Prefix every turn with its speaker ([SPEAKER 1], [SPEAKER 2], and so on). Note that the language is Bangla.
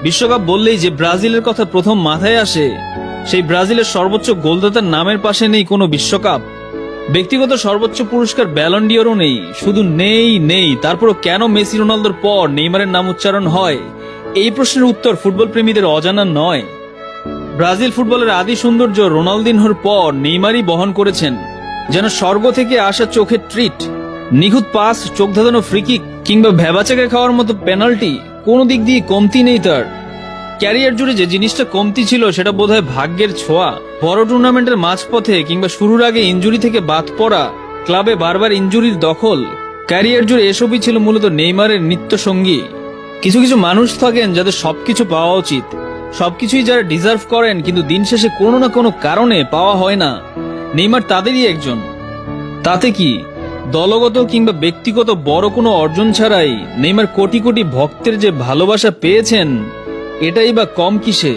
[SPEAKER 1] বিশ্বকাপ বললেই যে ব্রাজিলের কথা প্রথম মাথায় আসে, সেই ব্রাজিলের সর্বোচ্চ গোলদাতার নামের পাশে নেই কোনো বিশ্বকাপ। ব্যক্তিগত সর্বোচ্চ পুরস্কার ব্যালন ডিওরও নেই, শুধু নেই। তারপরও কেন মেসি রোনালদোর পর নেইমারের নাম উচ্চারণ হয়, এই প্রশ্নের উত্তর ফুটবল প্রেমীদের অজানা নয়। ব্রাজিল ফুটবলের আদি সৌন্দর্য রোনালদিনহোর পর নেইমারই বহন করেছেন, যেন স্বর্গ থেকে আসা চোখের ট্রিট। নিখুঁত পাস, চোখ ধাঁধানো ফ্রিকিক কিংবা ভেবাচাকে খাওয়ার মতো পেনাল্টি, কোনো দিক দিয়ে কমতি নেই তার। ক্যারিয়ার জুড়ে যে জিনিসটা কমতি ছিল সেটা বোধহয় ভাগ্যের ছোঁয়া। বড় টুর্নামেন্টের মাঝপথে কিংবা শুরুর আগে ইনজুরি থেকে বাদ পড়া, ক্লাবে বারবার ইনজুরির দখল, ক্যারিয়ার জুড়ে এসবই ছিল মূলত নেইমারের নিত্য সঙ্গী। কিছু কিছু মানুষ থাকেন যাদের সবকিছু পাওয়া উচিত, সবকিছুই যারা ডিজার্ভ করেন, কিন্তু দিন শেষে কোনো না কোনো কারণে পাওয়া হয় না। নেইমার তাদেরই একজন। তাতে কি, দলগত কিংবা ব্যক্তিগত বড় কোনো অর্জন ছাড়াই নেইমার কোটি কোটি ভক্তের যে ভালোবাসা পেয়েছেন, এটাই বা কম কিসে।